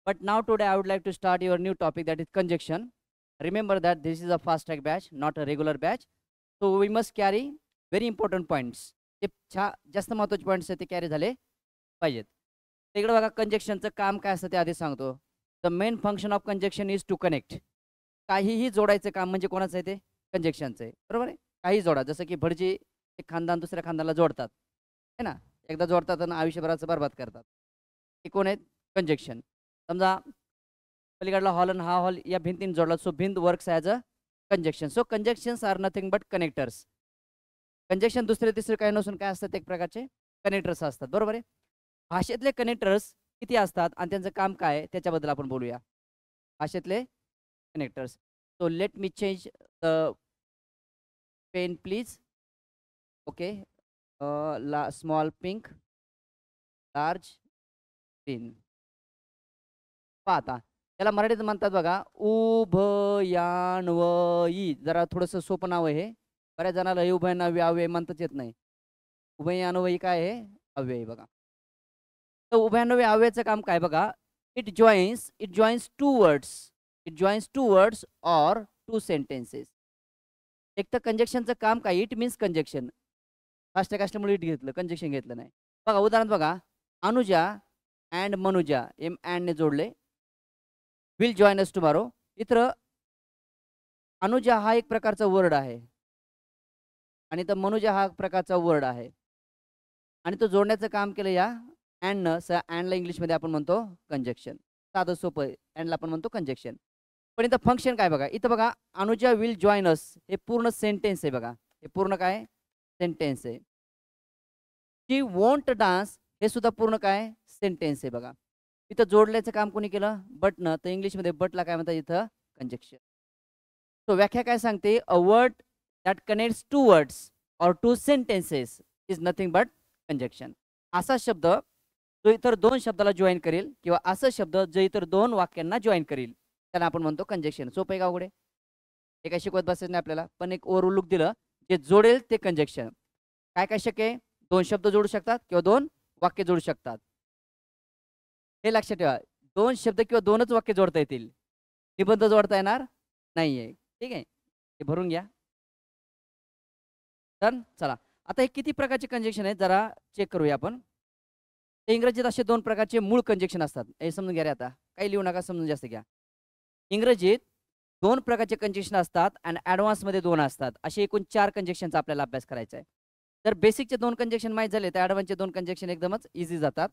But now today I would like to start your new topic, that is conjunction. Remember that this is a fast track batch, not a regular batch. So we must carry very important points. जे जास्त महत्त्वाचे points आहेत ते carry झाले पाहिजेत. तिकडे बघा कंजक्शनचं काम काय असतं ते आधी सांगतो. The main function of conjunction is to connect. काहीही जोडायचं काम म्हणजे कोणाचं आहे ते कंजक्शनचं आहे, बरोबर आहे. काही जोडा, जसं की भटजी एक खानदान दुसऱ्या खानदानाला जोडतात है ना, एकदा जोडतात आणि आयुष्यभराचं बरबाद करतात. हे कोण आहेत? कंजक्शन. समजा पलीकडला हॉल आणि हा हॉल या भिंतीने जोडला, सो भिंत works as a conjunction. So conjunctions are nothing but connectors. Conjunction दुसरे तिसरे काही नसून काय असतात, एक प्रकारचे कनेक्टर्स असतात, बरोबर आहे. भाषेतले कनेक्टर्स किती असतात आणि त्यांचं काम काय आहे त्याच्याबद्दल आपण बोलूया. भाषेतले connectors. So let me change the pen please. Okay, small pink, large pen. पाहता त्याला मराठीत म्हणतात बघा उभयान्वयी. जरा थोडंसं सोपं नाव आहे हे. बऱ्याच जणाला हे उभयान्वयी अव्यय म्हणताच येत नाही. उभयान्वयी काय आहे? अव्यय. बघा तर उभयान्वयी अव्ययाचं काम काय बघा. It joins to words or two sentences. एक तर कंजक्शनचं काम काय, इट मीन्स कंजक्शन. फास्ट असल्यामुळे इट घेतलं, कंजक्शन घेतलं नाही. बघा उदाहरण बघा, अनुजा अँड मनुजा, एम अँडने जोडले, विल जॉइन अस टुमारो. इतर अनुजा हा एक प्रकारचा वर्ड आहे आणि तर मनुजा हा एक प्रकारचा वर्ड आहे आणि तो जोडण्याचं काम केलं या अँडनं. अँडला इंग्लिशमध्ये आपण म्हणतो कंजक्शन. साधं सोपं आहे, अँडला आपण म्हणतो कंजक्शन. पण इथं फंक्शन काय बघा. इथं बघा अनुजा विल जॉइन अस, हे पूर्ण सेंटेन्स आहे बघा. हे पूर्ण काय सेंटेन्स आहे. शी वोंट डान्स, हे सुद्धा पूर्ण काय सेंटेन्स आहे बघा. इथं जोडल्याचं काम कोणी केलं? बटनं. तर इंग्लिशमध्ये बटला काय म्हणतात इथं? कंजक्शन. तो व्याख्या काय सांगते? A word that connects two words or two sentences is nothing but conjunction. असा शब्द जो इतर दोन शब्दाला जॉईन करेल किंवा असा शब्द जो इतर दोन वाक्यांना जॉईन करेल त्याला आपण म्हणतो कंजक्शन. सोपं आहे का अवघड आहे? हे काय शिकवत बसायचं नाही आपल्याला, पण एक ओव्हरऑल लुक दिलं, जे जोडेल ते कंजक्शन. काय काय शक्य आहे? दोन शब्द जोडू शकतात किंवा दोन वाक्य जोडू शकतात. हे लक्षात ठेवा. दोन शब्द किंवा दोनच वाक्य जोडता येतील, निबंध जोडता येणार नाहीये. ठीक आहे, हे भरून घ्या. तर चला आता हे किती प्रकारचे कंजक्शन आहेत जरा चेक करूया आपण. ते इंग्रजीत असे दोन प्रकारचे मूळ कंजक्शन असतात. हे समजून घ्या रे, आता काही लिहू नका, समजून जास्त घ्या. इंग्रजीत दोन प्रकारचे कंजक्शन असतात आणि ॲडव्हान्समध्ये दोन असतात. असे एकूण 4 कंजक्शनचा आपल्याला अभ्यास करायचा आहे. जर बेसिकचे 2 कंजक्शन माहीत झाले तर ॲडव्हान्सचे 2 कंजक्शन एकदमच इझी जातात,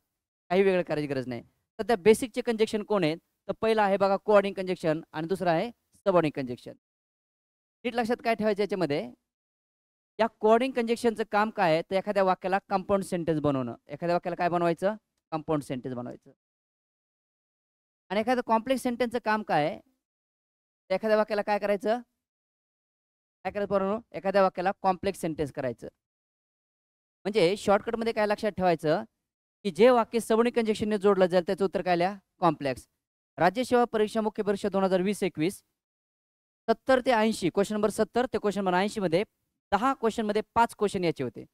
काही वेगळं करायची गरज नाही. सध्या बेसिकचे कंजक्शन कोण आहेत? तर पहिला आहे बघा कोऑर्डिंग कंजक्शन आणि दुसरा आहे सबऑर्डिंग कंजक्शन. नीट लक्षात काय ठेवायचं याच्यामध्ये, या कोऑर्डिंग कंजक्शनचं काम काय आहे? तर एखाद्या वाक्याला कंपाऊंड सेंटेन्स बनवणं. एखाद्या वाक्याला काय बनवायचं? कंपाऊंड सेंटेन्स बनवायचं. आणि एखादं कॉम्प्लेक्स सेंटेन्सचं काम काय आहे? एखाद्या वाक्याला काय करायचं? काय करायचं बरोबर? एखाद्या वाक्याला कॉम्प्लेक्स सेंटेन्स करायचं. म्हणजे शॉर्टकटमध्ये काय लक्षात ठेवायचं की जे वाक्य सबऑर्डिंग कंजक्शनने जोडलं जाईल त्याचं उत्तर काय लिहा? कॉम्प्लेक्स. राज्य सेवा परीक्षा मुख्य परीक्षा 2020-21 70 ते 80, क्वेश्चन नंबर 70 ते क्वेश्चन नंबर 80 मध्ये 10 क्वेश्चनमध्ये 5 क्वेश्चन याचे होते.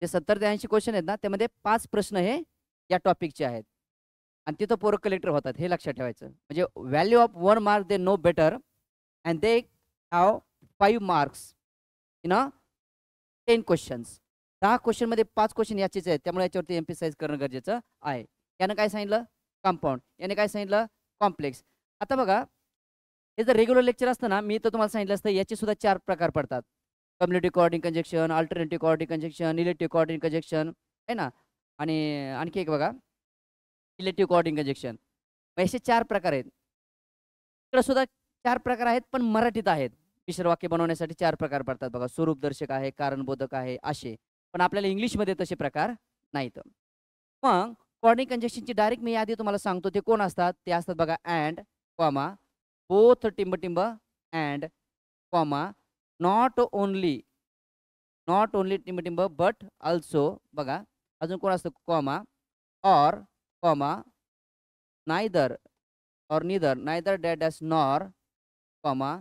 जे 70 ते 80 क्वेश्चन आहेत ना, त्यामध्ये 5 प्रश्न हे या टॉपिकचे आहेत आणि तिथं पोरं कलेक्टर होतात, हे लक्षात ठेवायचं. म्हणजे value of 1 mark they no better and they have 5 marks in a 10 questions. 10 क्वेश्चनमध्ये 5 क्वेश्चन याचेच आहेत, त्यामुळे याच्यावरती एम्फसाइज करणं गरजेचं आहे. यानं काय सांगितलं? कंपाऊंड. याने काय सांगितलं? कॉम्प्लेक्स. आता बघा, हे जर रेग्युलर लेक्चर असतं ना, मी तर तुम्हाला सांगितलं असतं याचे सुद्धा 4 प्रकार पडतात. Cumulative coordinating conjunction, alternative coordinating conjunction, elective coordinating conjunction आहे ना, आणि आणखी एक बघा इलेक्टिव्ह कोऑर्डिंग कंजक्शन. असे 4 प्रकार आहेत. इकडे सुद्धा 4 प्रकार आहेत, पण मराठीत आहेत. मिश्र वाक्य बनवण्यासाठी 4 प्रकार पडतात बघा. स्वरूपदर्शक आहे, कारणबोधक आहे, असे. पण आपल्याला इंग्लिशमध्ये तसे प्रकार नाहीत. मग कोऑर्डिंग कंजक्शनची डायरेक्ट मी आधी तुम्हाला सांगतो ते कोण असतात. ते असतात बघा अँड, कॉमा, बोथ टिंब टिंब अँड, कॉमा, नॉट ओनली टिंब टिंब बट ऑल्सो. बघा अजून कोण असतं? Comma, or, comma, neither or neither, neither dash dash nor, comma,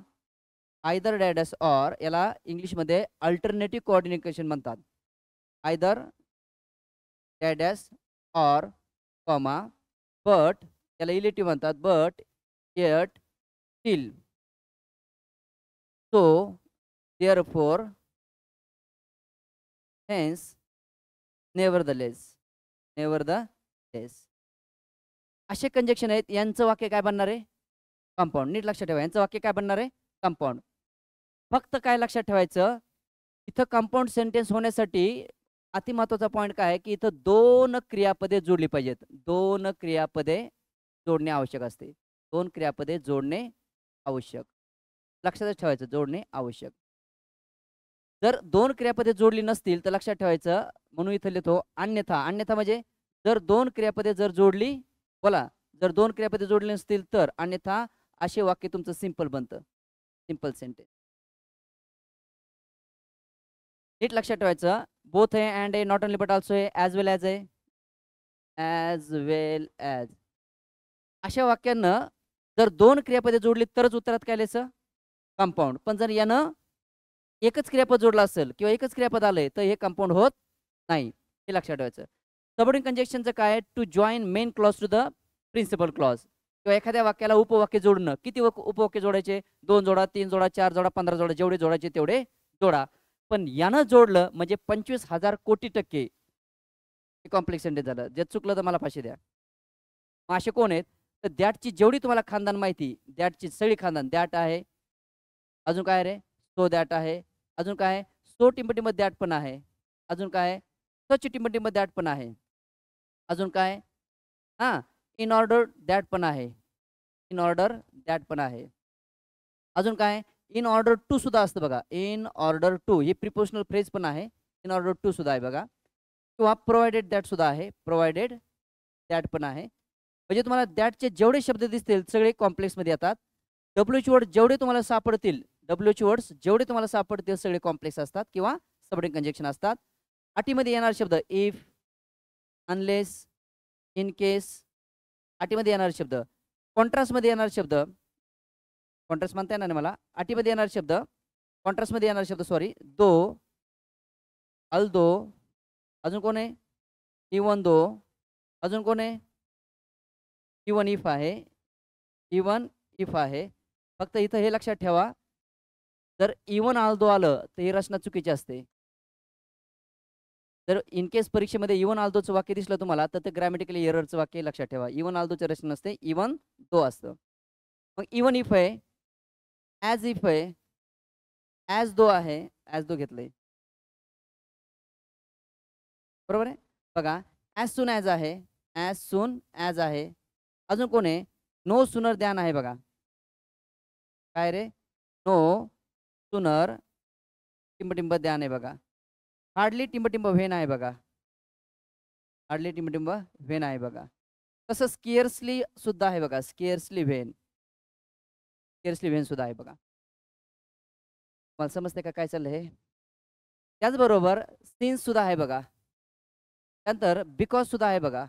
either dash dash or. याला इंग्लिशमध्ये अल्टरनेटिव्ह कोऑर्डिनेशन म्हणतात. Either dash dash or, comma, but त्याला इलेटिव्ह म्हणतात. But yet still so therefore hence nevertheless nevertheless असे conjunction आहेत. यांचं वाक्य काय बनणार आहे? कंपाऊंड. नीट लक्षात ठेवा, यांचं वाक्य काय बनणार आहे? कंपाऊंड. फक्त काय लक्षात ठेवायचं, इथं कंपाऊंड सेंटेन्स होण्यासाठी अति महत्त्वाचा पॉईंट काय आहे की इथं 2 क्रियापदे जोडली पाहिजेत. 2 क्रियापदे जोडणे आवश्यक असते. 2 क्रियापदे जोडणे आवश्यक. लक्षातच ठेवायचं, जोडणे आवश्यक. जर 2 क्रियापदे जोडली नसतील तर लक्षात ठेवायचं, म्हणून इथं लिहितो अन्यथा. अन्यथा म्हणजे जर 2 क्रियापदे जर जोडली, बोला, जर 2 क्रियापदे जोडली नसतील तर अन्यथा असे वाक्य तुमचं सिंपल बनतं. Simple sentence. नीट लक्षात ठेवायचं, बोथ आहे, अँड आहे, नॉट ओनली बट ऑल्सो आहे, ॲज वेल ॲज आहे, ॲज वेल ॲज. अशा वाक्यांना जर 2 क्रियापदे जोडली तरच उत्तरात काय लिहायचं? कंपाऊंड. पण जर यानं एकच क्रियापद जोडलं असेल किंवा एकच क्रियापद आलंय तर हे कंपाऊंड होत नाही. हे लक्षात ठेवायचं. सबऑर्डिनेट कंजक्शनचं काय आहे? To join main clause to the principal clause. किंवा एखाद्या वाक्याला उपवाक्य जोडणं. किती उपवाक्य जोडायचे? 2 जोडा, 3 जोडा, 4 जोडा, 15 जोडा, जेवढे जोडायचे तेवढे जोडा. पण यानं जोडलं म्हणजे 25,000 कोटी टक्के कॉम्प्लेक्स सेंटेन्स झालं. जे चुकलं तर मला फाशी द्या. मग असे कोण आहेत? तर दॅटची जेवढी तुम्हाला खानदान माहिती, दॅटची सगळी खानदान. दॅट आहे, अजून काय रे? सो दॅट आहे, अजून काय? सो टिंबटिंब दॅट पण आहे, अजून काय? सच टिंबटिंब दॅट पण आहे, अजून काय? हां, इन ऑर्डर दॅट पण आहे, इन ऑर्डर दॅट पण आहे, अजून काय? इन ऑर्डर टू सुद्धा असतं बघा. इन ऑर्डर टू ही प्रिपोजिशनल फ्रेज पण आहे. इन ऑर्डर टू सुद्धा आहे बघा. किंवा प्रोव्हाइडेड दॅट सुद्धा आहे, प्रोव्हाइडेड दॅट पण आहे. म्हणजे तुम्हाला दॅटचे जेवढे शब्द दिसतील सगळे कॉम्प्लेक्समध्ये येतात. डब्ल्यूची वर्ड जेवढे तुम्हाला सापडतील, डब्ल्यूची वर्ड्स जेवढे तुम्हाला सापडतील सगळे कॉम्प्लेक्स असतात किंवा सबऑर्डिनेट कंजक्शन असतात. अटीमध्ये येणारे शब्द इफ, अनलेस, इन केस, अटीमध्ये येणारे शब्द. कॉन्ट्रास्टमध्ये येणारे शब्द, कॉन्ट्रास्ट म्हणता येणार नाही मला. अटीमध्ये येणारे शब्द, कॉन्ट्रास्टमध्ये येणारे शब्द सॉरी, दो, अल्दो, अजून कोण आहे? इवन दो, अजून कोण आहे? इवन इफ आहे, इवन इफ आहे. फक्त इथं हे लक्षात ठेवा, जर इवन आल्दो आलं तर ही रचना चुकीची असते. जर इन केस परीक्षेमध्ये इवन आल्दोचं वाक्य दिसलं तुम्हाला तर ते ग्रॅमॅटिकली एररचं वाक्य लक्षात ठेवा. इवन आल्दोचं रचना नसते, इवन दो असतं. मग इवन इफ आहे, ॲज इफ आहे, ॲज दो आहे, ॲज दो घेतलंय, बरोबर आहे. बघा, ॲज सून ॲज आहे, ॲज सून ॲज आहे, अजून कोण आहे? नो सुनर द्यान आहे बघा. काय रे? नो सुनर टिंबटिंब द्यान आहे बघा. हार्डली टिंबटिंब व्हेन आहे बघा. हार्डली टिंबटिंब व्हेन आहे बघा. तसं स्केअर्सली सुद्धा आहे बघा. स्केअर्सली व्हेन, स्केअर्सली व्हेन सुद्धा आहे बघा. मला समजते का काय चाललंय हे? त्याचबरोबर सिन्स सुद्धा आहे बघा. त्यानंतर बिकॉज सुद्धा आहे बघा.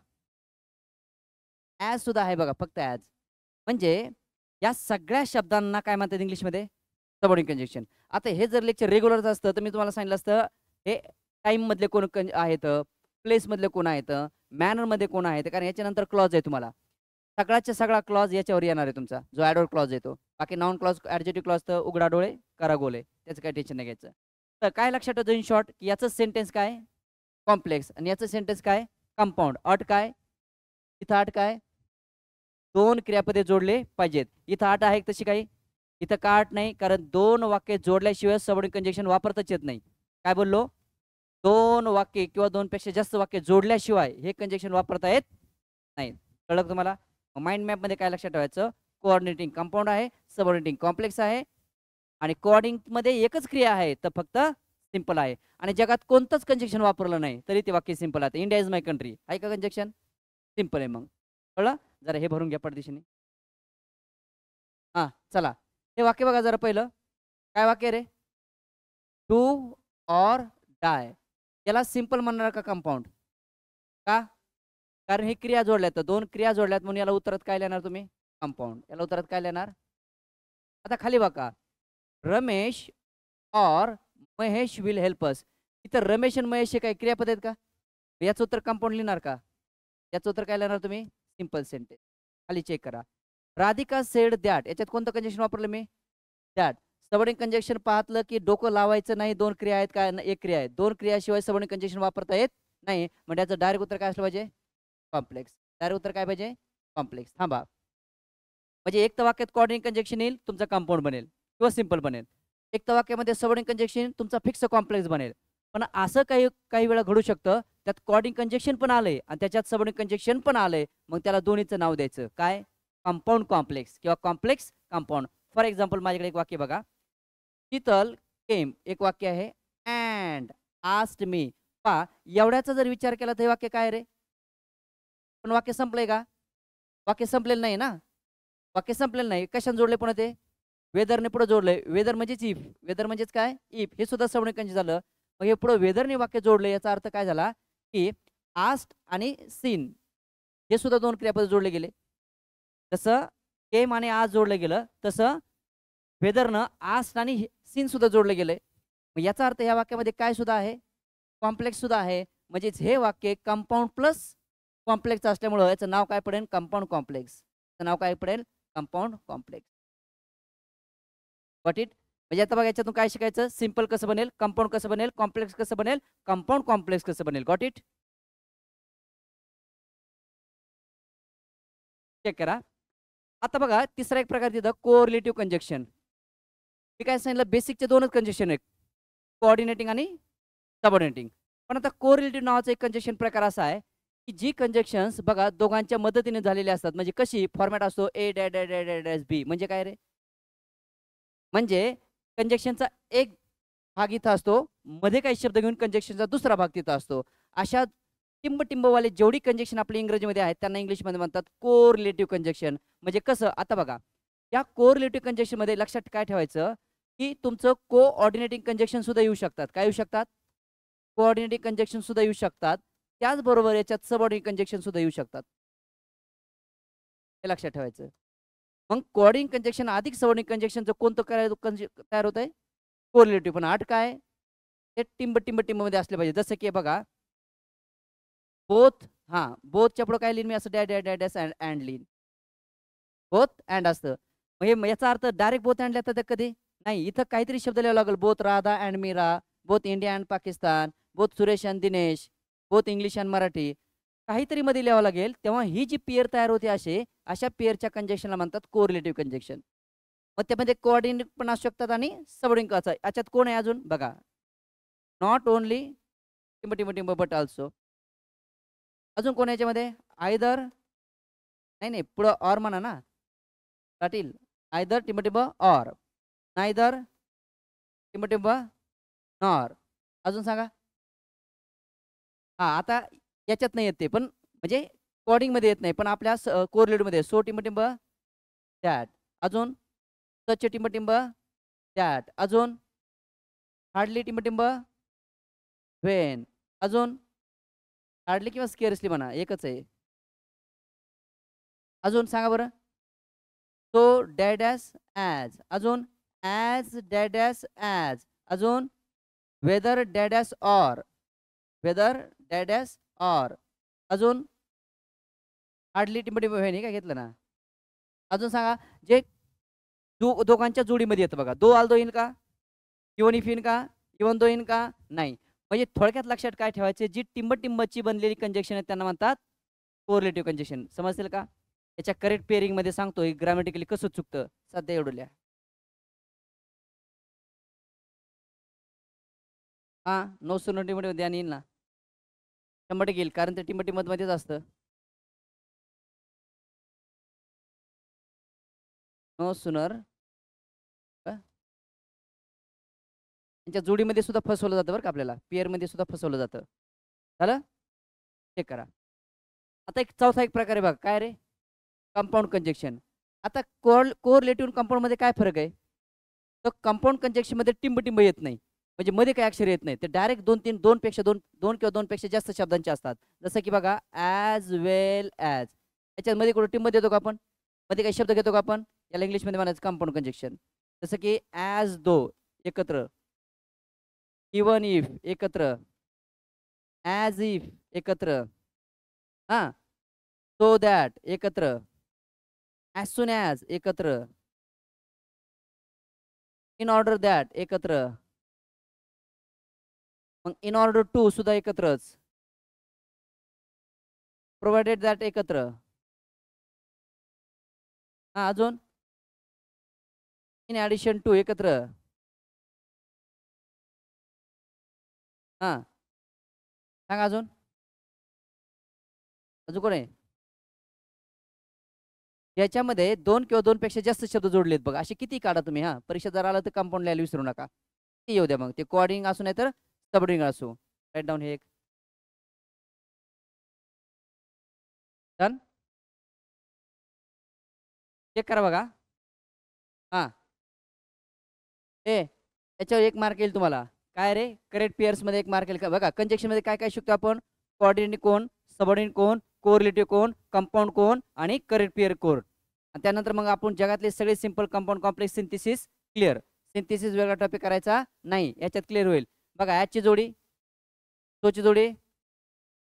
ॲज सुद्धा आहे बघा, फक्त ॲज. म्हणजे या सगळ्या शब्दांना काय म्हणतात इंग्लिशमध्ये? Subordinate conjunction. आता हे जर लेक्चर रेग्युलरच असतं तर मी तुम्हाला सांगितलं असतं हे टाईममधले कोण आहेत, प्लेसमधले कोण आहेत, मॅनरमध्ये कोण आहेत, कारण याच्यानंतर क्लॉज आहे. तुम्हाला सगळ्याच्या सगळा क्लॉज याच्यावर येणार आहे तुमचा, जो ॲडवर्ब क्लॉज येतो. बाकी नॉन क्लॉज, ॲडजेक्टिव्ह क्लॉज तर उघडा डोळे करा गोले, त्याचं काही टेन्शन नाही घ्यायचं. तर काय लक्षात ठेवतो इन शॉर्ट की याचं सेंटेन्स काय? कॉम्प्लेक्स. आणि याचं सेंटेन्स काय? कंपाऊंड. अट काय? इथं अट काय? 2 क्रियापदे जोडले पाहिजेत. इथं अट आहे तशी काही? इथं का अट नाही? कारण 2 वाक्य जोडल्याशिवाय सबऑर्डिनेट कंजक्शन वापरताच येत नाही. काय बोललो? 2 वाक्य किंवा 2 पेक्षा जास्त वाक्य जोडल्याशिवाय हे कंजक्शन वापरता येत नाही. कळलं तुम्हाला? माइंड मॅपमध्ये काय लक्षात ठेवायचं? कोऑर्डिनेटिंग कंपाऊंड आहे, सबऑर्डिनेटिंग कॉम्प्लेक्स आहे, आणि कोऑर्डिनेटमध्ये एकच क्रिया आहे तर फक्त सिंपल आहे. आणि जगात कोणतंच कंजक्शन वापरलं नाही तरी ते वाक्य सिंपल आहे. इंडिया इज माय कंट्री आहे का कंजक्शन? सिंपल आहे. मग कळलं? जरा हे भरून घ्या पडदिशीने. हां, चला हे वाक्य बघा जरा. पहिलं काय वाक्य रे? Do or die. याला सिंपल म्हणणार का कंपाऊंड? का? कारण ही क्रिया जोडल्यात, तर 2 क्रिया जोडल्यात म्हणून याला उत्तरात काय लिहिणार तुम्ही? कंपाऊंड. याला उत्तरात काय लिहिणार? आता खाली बघा, रमेश और महेश विल हेल्प अस. इथं रमेश आणि महेश हे काय क्रियापद आहेत का? याचं उत्तर कंपाऊंड लिहिणार का? याचं उत्तर काय लिहिणार तुम्ही? Simple sentence. खाली चेक करा. राधिका सेड दॅट, याच्यात कोणतं कंजक्शन वापरलं मी? दॅट. सबऑर्डिनेट कंजक्शन पाहतलं की डोकं लावायचं नाही, दोन क्रिया आहेत काय? एक क्रिया आहे. दोन क्रियाशिवाय सबऑर्डिनेट कंजक्शन वापरता येत नाही. म्हणजे याचं डायरेक्ट उत्तर काय असलं पाहिजे? कॉम्प्लेक्स. डायरेक्ट उत्तर काय पाहिजे? कॉम्प्लेक्स. थांबा, म्हणजे एक तर वाक्यात कोऑर्डिनेट कंजक्शन येईल, तुमचा कंपाऊंड बनेल किंवा सिंपल बनेल. एक तर वाक्यामध्ये सबऑर्डिनेट कंजक्शन तुमचा फिक्स कॉम्प्लेक्स बनेल. पण असं काही काही वेळा घडू शकतं, त्यात कोऑर्डिनेट कंजक्शन पण आलंय आणि त्याच्यात सबऑर्डिनेट कंजक्शन पण आलंय. मग त्याला दोन्हीचं नाव द्यायचं काय? कंपाऊंड कॉम्प्लेक्स किंवा कॉम्प्लेक्स कंपाऊंड. फॉर एक्झाम्पल माझ्याकडे एक वाक्य बघा. शीतल केम, एक वाक्य आहे, अँड आस्क्ड मी. पा, एवढ्याचा जर विचार केला तर हे वाक्य काय रे? पण वाक्य संपलंय का? वाक्य संपलेलं नाही ना. वाक्य संपलेलं नाही. कशाने जोडले पुन्हा ते? वेदरने पुढे जोडलंय. वेदर म्हणजेच इफ. वेदर म्हणजेच काय? इफ. हे सुद्धा सबऑर्डिनेट कंजक्शन झालं. मग हे पुढे वेदरने वाक्य जोडलं, याचा अर्थ काय झाला की आस्ट आणि सीन हे सुद्धा दोन क्रियापद जोडले गेले. जसं केम आणि आज जोडलं गेलं, तसं वेदरनं आस्ट आणि सीन सुद्धा जोडले गेले. मग याचा अर्थ या वाक्यामध्ये काय सुद्धा आहे? कॉम्प्लेक्स सुद्धा आहे. म्हणजेच हे वाक्य कंपाऊंड प्लस कॉम्प्लेक्स असल्यामुळं याचं नाव काय पडेल? Compound complex. नाव काय पडेल? Compound complex. Got it? म्हणजे आता बघा, याच्यातून काय शिकायचं? सिंपल कसं बनेल, कंपाऊंड कसं बनेल, कॉम्प्लेक्स कसं बनेल, कंपाऊंड कॉम्प्लेक्स कसं बनेल. Got it? चेक करा. आता बघा, तिसरा एक प्रकार तिथं कोरिलेटिव्ह कंजक्शन. मी काय सांगितलं? बेसिकचे दोनच कंजक्शन आहेत, कोऑर्डिनेटिंग आणि सबऑर्डिनेटिंग. पण आता कोरिलेटिव्ह नावाचा एक कंजक्शन प्रकार असा आहे की जी कंजक्शन्स बघा दोघांच्या मदतीने झालेली असतात. म्हणजे कशी? फॉर्मॅट असतो A dash dash dash dash dash B. म्हणजे काय रे? म्हणजे कंजक्शनचा एक भाग इथं असतो, मध्ये काही शब्द घेऊन कंजक्शनचा दुसरा भाग तिथं असतो. अशा टिंबटिंबवाले जेवढी कंजक्शन आपल्या इंग्रजीमध्ये आहेत त्यांना इंग्लिशमध्ये म्हणतात कोरिलेटिव्ह कंजक्शन. म्हणजे कसं? आता बघा, या कोरिलेटिव्ह कंजक्शनमध्ये लक्षात काय ठेवायचं की तुमचं कोऑर्डिनेटिंग कंजक्शन सुद्धा येऊ शकतात. काय येऊ शकतात? कोऑर्डिनेटिंग कंजक्शन सुद्धा येऊ शकतात. त्याचबरोबर याच्यात सबऑर्डिनेट कंजक्शन सुद्धा येऊ शकतात. हे लक्षात ठेवायचं. मग कोऑर्डिनेट कंजक्शन अधिक सबऑर्डिनेट कंजक्शनचं कोणतं तयार होत आहे? कोरिलेटिव्ह. पण आठ काय? ते टिंब टिंब टिंब मध्ये असले पाहिजे. जसं की बघा, बोथ. हां, बोथच्या पुढे काय लिहिन मी? असं dash dash dash dash and लिहिन. बोथ अँड असतं. मग याचा अर्थ डायरेक्ट बोथ अँड लिहितात कधी नाही. इथं काहीतरी शब्द लिहावं लागेल. Both Radha and Meera, both India and Pakistan, both Suresh and Dinesh, both English and Marathi, काहीतरी मध्ये लिहावं लागेल. तेव्हा ही जी पेअर तयार होते अशा पेअरच्या कंजक्शनला म्हणतात कोरिलेटिव्ह कंजक्शन. मग त्यामध्ये कोऑर्डिनेट पण असू शकतात आणि सबऑर्डिनेट असं. याच्यात कोण आहे अजून बघा? नॉट ओनली टिंब टिंब टिंब बट ऑल्सो. अजून कोण याच्यामध्ये? आयदर. नाही नाही, पुढं ऑर म्हणा ना पाटील. आयदर टिंब टिंब ऑर, नायदर टिंब टिंब नॉर. अजून सांगा. हां, आता याच्यात नाही येत ते, पण म्हणजे कोडिंगमध्ये येत नाही, पण आपल्या कोरिलेटिव्हमध्ये सो टिंब टिंब दॅट. अजून सच टिंब टिंब दॅट. अजून हार्डली टिंब टिंब व्हेन. अजून हार्डली किंवा स्केअर्सली म्हणा, एकच आहे. अजून सांगा बरं. So dash dash as. अजून ॲज डॅडॅस ॲज. अजून whether dash dash or, whether dash dash or. अजून हार्डली टिंब टिंब व्हेन. हे काय घेतलं ना. अजून सांगा. जे दोघांच्या जोडीमध्ये येतं बघा. दो आल्दो इन का? इवन इफ इन का? इवन दो इन का? नाही. म्हणजे थोडक्यात लक्षात काय ठेवायचे? जी टिंबटिंबची बनलेली कंजक्शन आहेत त्यांना म्हणतात कोरिलेटिव्ह कंजक्शन. समजतील का? याच्या करेक्ट पेअरिंग मध्ये सांगतो ग्रामॅटिकली कसं चुकतं. सध्या एवढं लिहा. हां, नो सूनर टिंबटिंब ध्यान येईल ना. 100% येईल, कारण ते टिंबटिंब मध्येच असतं. नो सूनर त्यांच्या जोडीमध्ये सुद्धा फसवलं जातं बरं का. आपल्याला पेअरमध्ये सुद्धा फसवलं जातं. झालं? चेक करा. आता एक चौथा एक प्रकार आहे बघा. काय रे? Compound conjunction. आता कोरिलेटिव्ह कंपाऊंड मध्ये काय फरक आहे? तर कंपाऊंड कंजक्शन मध्ये टिंब येत नाही. म्हणजे मध्ये काही अक्षर येत नाही. ते डायरेक्ट दोन किंवा दोनपेक्षा जास्त शब्दांचे असतात. जसं की बघा, ॲज वेल ॲज. याच्यामध्ये कुठं टिंब देतो का आपण? मध्ये काही शब्द घेतो का आपण? याला इंग्लिशमध्ये म्हणायचं कंपाऊंड कंजक्शन. जसं की ॲज दो एकत्र, इवन इफ एकत्र, ॲज इफ एकत्र, हां, सो दॅट एकत्र, ॲज सून ॲज एकत्र, इन ऑर्डर दॅट एकत्र, मग इन ऑर्डर टू सुद्धा एकत्रच, प्रोव्हाइडेड दॅट एकत्र. हा अजून इन ॲडिशन टू एकत्र. हा सांगा अजून, अजून कोण आहे याच्यामध्ये दोन किंवा दोन पेक्षा जास्त शब्द जोडलेत बघा. असे किती काढा तुम्ही. हा परीक्षा जर आला तर कंपाऊंड लिहायला विसरू नका. ते येऊ द्या मग, ते कोऑर्डिंग असू नाही तर सबरिंग असू. राईट डाऊन हे एक. डन. चेक करा बघा. हा ए याच्यावर एक मार्क येईल तुम्हाला. काय रे, करेक्ट पेअर्स मध्ये एक मार्क येईल का बघा. कंजक्शन मध्ये काय काय शिकतो आपण, कोऑर्डिनेट कोण, सबऑर्डिनेट कोण, कोरिलेटिव्ह कोण, कंपाऊंड कोण आणि करेक्ट पेअर कोण. आणि त्यानंतर मग आपण जगातले सगळे simple compound complex synthesis clear. Synthesis वेगळा टॉपिक करायचा नाही, याच्यात क्लिअर होईल बघा. ॲचची जोडी, तोची जोडी,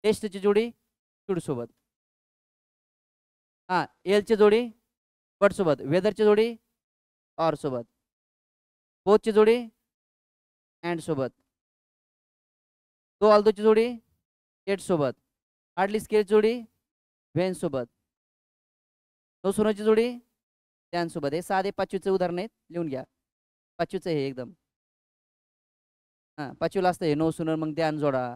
टेस्टची जोडी टूड सोबत. हा एलची जोडी बट सोबत, वेदरची जोडी ऑर सोबत, बोथची जोडी अँड सोबत, दो ऑल्दोची जोडी एट सोबत, हार्डली स्केल जोडी व्हेन सोबत, नो सोनोची जोडी त्यान सोबत. हे साधे पाचवीचे उदाहरण आहेत, लिहून घ्या. पाचवीचं हे एकदम. हां पाचवीला असतं हे नो सुनर, मग ध्यान जोडा.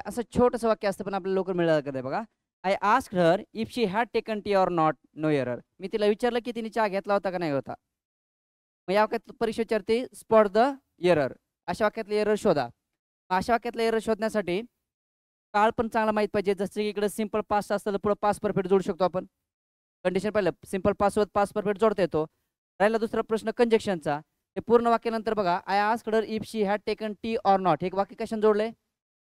असं छोटंसं वाक्य असतं पण आपल्याला लवकर मिळालं का नाही बघा. I asked her if she had taken tea or not, no error. मी तिला विचारलं की तिने चहा घेतला होता का नाही होता. मग या वाक्यात परीक्षा विचारते स्पॉट द एरर. अशा वाक्यातले एरर शोधा. अशा वाक्यातले एरर शोधण्यासाठी काळ पण चांगला माहित पाहिजे. जसं की इकडे सिंपल पास्ट असतं तर पुढे पास्ट परफेक्ट जोडू शकतो आपण. कंडिशन पाहिलं सिंपल पास्ट सोबत पास्ट परफेक्ट जोडता येतो. राहिला दुसरा प्रश्न कंजक्शनचा. ते पूर्ण वाक्यानंतर बघा I asked her if she had taken tea or not. हे वाक्य कशाने जोडले,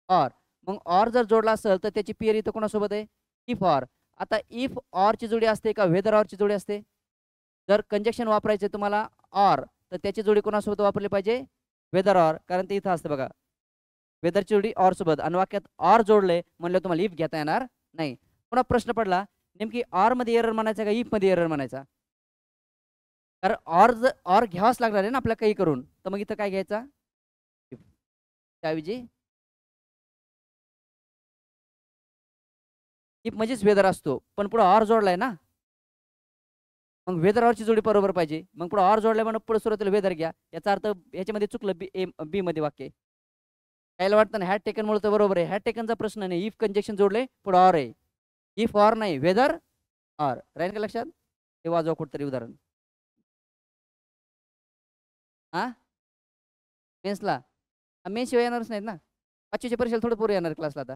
ऑर. मग ऑर जर जोडला असेल तर त्याची पेअर इथं कोणासोबत आहे, इफ ऑर. आता इफ ऑरची जोडी असते का वेदर ऑरची जोडी असते. जर कंजक्शन वापरायचे तुम्हाला ऑर तर त्याची जोडी कोणासोबत वापरली पाहिजे, वेदर ऑर. कारण ते इथं असतं बघा, वेदरची जोडी ऑर सोबत. आणि वाक्यात ऑर जोडले म्हणलं तुम्हाला इफ घेता येणार नाही. पुन्हा प्रश्न पडला नेमकी ऑर मध्ये एरर म्हणायचा का इफ मध्ये एरर म्हणायचा. कारण ऑर जर ऑर घ्यावाच लागणार आहे ना आपल्याला काही करून, तर मग इथं काय घ्यायचा, त्याऐवजी इफ म्हणजेच वेदर असतो पण पुढे ऑर जोडलाय ना, मग वेदर ऑरची जोडी बरोबर पाहिजे. मग पुढे ऑर जोडलाय म्हणून पुढे सुरुवातीला वेदर घ्या. याचा अर्थ याच्यामध्ये चुकलं, बी मध्ये वाक्य. यायला वाटतं ना हॅड टेकन मुळे तर बरोबर आहे. हॅड टेकनचा प्रश्न नाही, इफ कंजक्शन जोडले पुढे ऑर आहे. इफ ऑर नाही, वेदर ऑर. राहील का लक्षात. हे वाजवा कुठतरी उदाहरण. हा मेन्सला, मेन्स शिवाय येणारच नाहीत ना. पाचवीच्या परीक्षेला थोडं पोरं येणार क्लासला आता.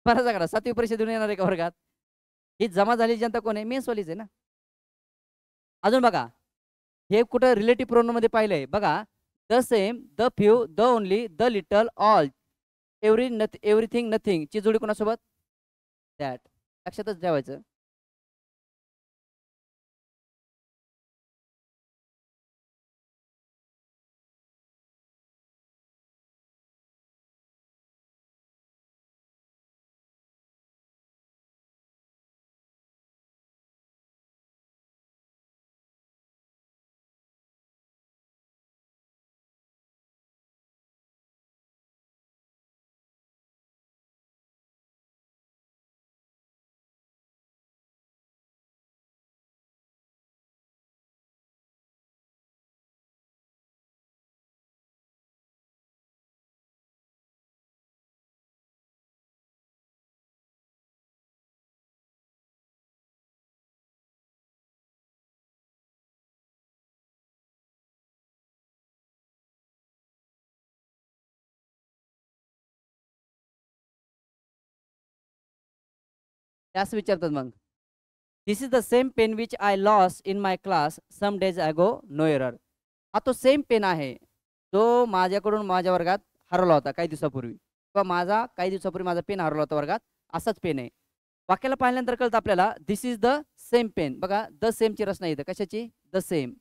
मला सांगा 7वी परीक्षा देऊन येणार आहे का वर्गात. ही जमा झालेली जनता कोण आहे, मेन्सवालीच आहे ना. अजून बघा हे कुठं रिलेटिव्ह प्रोनाउन मध्ये पाहिलंय बघा. The same, the few, the only, the little, all, everything, nothing ची जोडी कोणासोबत, दॅट. लक्षातच ठेवायचं. असं विचारतात मग. This is the same pen which I lost in my class some days ago, no error. हा तो सेम पेन आहे जो माझ्याकडून माझ्या वर्गात हरवला होता काही दिवसापूर्वी, किंवा माझा काही दिवसापूर्वी माझा पेन हरवला होता वर्गात, असाच पेन आहे. वाक्याला पाहिल्यानंतर कळतं आपल्याला दिस इज द सेम पेन. बघा द सेमची रचना येतं कशाची, द सेम.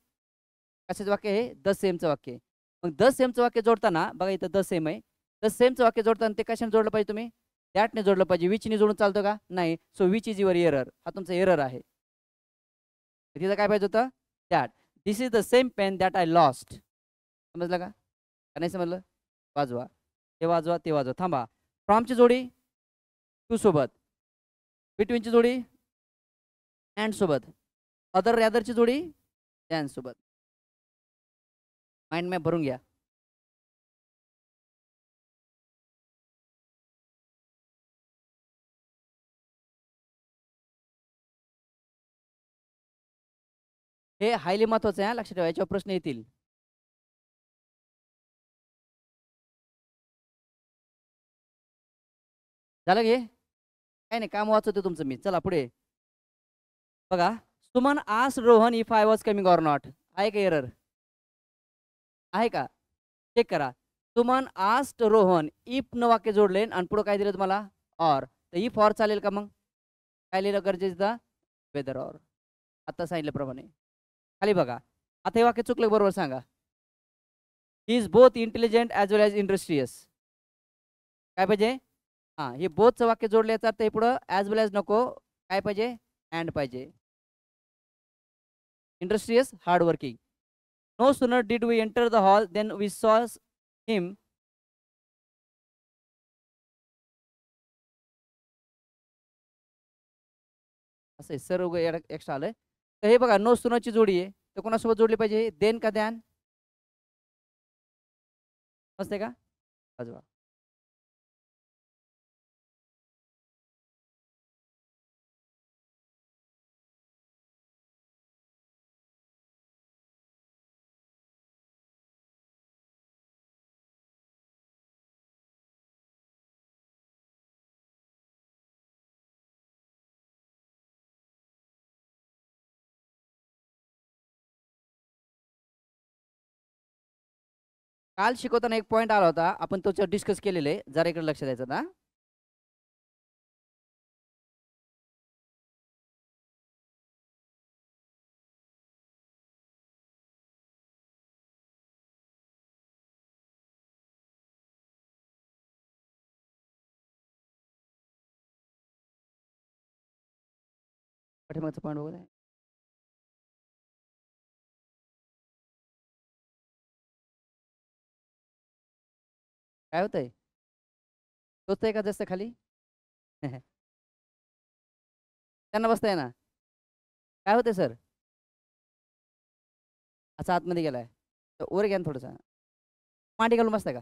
कशाचं वाक्य आहे, द सेमचं वाक्य. मग द सेमचं वाक्य जोडताना बघा इथं द सेम आहे. द सेमचं वाक्य जोडताना ते कशाने जोडलं पाहिजे तुम्ही, दॅटने जोडलं पाहिजे. विचने जोडून चालतं का? नाही. So which is your error. हा तुमचा एरर आहे. तिथं काय पाहिजे होतं? That. This is the same pen that I lost. समजलं का? नाही समजलं? वाजवा. ते वाजवा, ते वाजवा. थांबा. फ्रॉमची जोडी टू सोबत. बिटवीनची जोडी अँड सोबत. अदर रॅदरची जोडी दॅन सोबत. माइंड मॅप भरून घ्या. हे हायली महत्वाचं आहे, लक्षात ठेवा. याच्यावर प्रश्न येतील. झालं घे. काय नाही, काम वाचवतो तुमचं मी. चला पुढे बघा. Suman asked Rohan if I was coming or not. आहे का एरर? आहे का? चेक करा. सुमन आस्क्ड रोहन, इफ न वाक्य जोडले आणि पुढे काय दिलं तुम्हाला? ऑर. तर इफ ऑर चालेल का? मग काय लिहिलं गरजेचं? Whether or. आता सांगितल्याप्रमाणे खाली बघा. आता हे वाक्य चुकलं बरोबर सांगा. He is both intelligent as well as industrious. काय पाहिजे? हां, हे बोथचं वाक्य जोडल्याचं अर्थ हे पुढं ॲज वेल ॲज नको. काय पाहिजे? अँड पाहिजे. Industrious, hard working. No sooner did we enter the hall then we saw him. असं सर्व एक्स्ट्रा आलंय. तर हे बघा, नो सूनरची जोडी आहे. तर कोणासोबत जोडली पाहिजे? देन का द्यान? मस्त आहे का? वाजवा. काल शिकवताना एक पॉईंट आला होता, आपण त्याच्यावर डिस्कस केलेले आहे. जरा इकडे लक्ष द्यायचं ना. पाठीमागचा पॉईंट बघू द्या. काय होतंय? तोच आहे का जास्त खाली? त्यांना बसताय ना. काय होतंय सर? अच्छा, आतमध्ये गेलाय. तर वर घ्या ना थोडंसं. मांडी घालून बसताय का?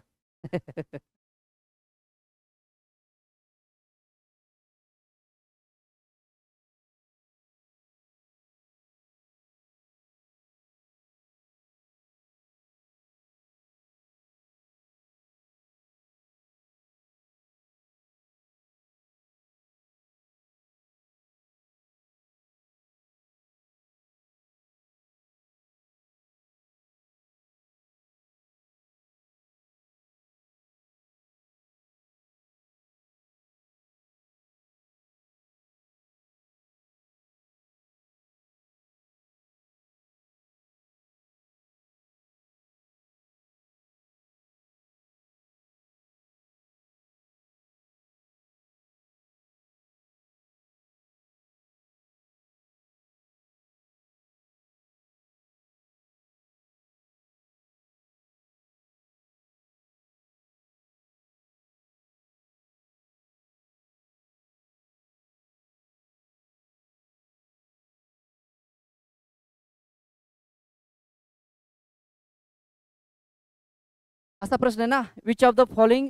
असा प्रश्न आहे ना. Which of the following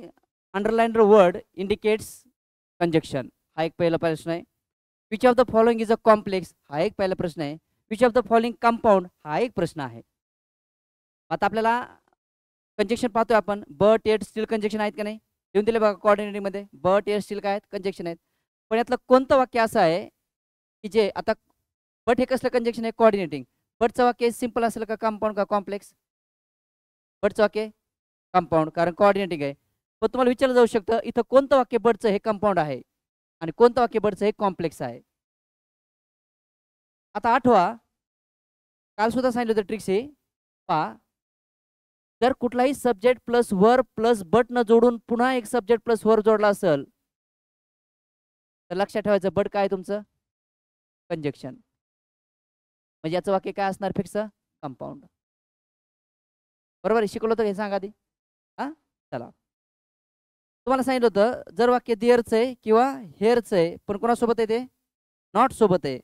underlined word indicates conjunction. हा एक पहिला प्रश्न आहे. Which of the following is a complex. हा एक पहिला प्रश्न आहे. Which of the following compound. हा एक प्रश्न आहे. आता आपल्याला कंजक्शन पाहतोय आपण. बट एट स्टील कंजक्शन आहेत का नाही? देऊन दिले बघा कोऑर्डिनेटिंग मध्ये. बट एट स्टील काय आहेत? कंजक्शन आहेत. पण यातलं कोणतं वाक्य असं आहे की जे आता बट हे कसलं कंजक्शन आहे? कोऑर्डिनेटिंग. बटचं वाक्य सिंपल असेल का कंपाऊंड का कॉम्प्लेक्स? बटचं वाक्य कंपाऊंड, कारण कोऑर्डिनेटिंग आहे. पण तुम्हाला विचारलं जाऊ शकतं इथं कोणतं वाक्य बटचं हे कंपाऊंड आहे आणि कोणतं वाक्य बटचं हे कॉम्प्लेक्स आहे. आता आठवा, काल सुद्धा सांगितलं होतं ट्रिक्स हे पहा. जर कुठलाही subject plus verb plus but न जोडून पुन्हा एक सब्जेक्ट प्लस वर्ब जोडला असेल तर लक्षात ठेवायचं बट काय आहे तुमचं कंजक्शन. म्हणजे याचं वाक्य काय असणार फिक्स कंपाऊंड. बरोबर आहे, शिकवलं होतं हे सांगा आधी. हा चला, तुम्हाला सांगितलं होतं जर वाक्य देअरचं आहे किंवा हेअरचं आहे पण कोणासोबत आहे ते नॉट सोबत आहे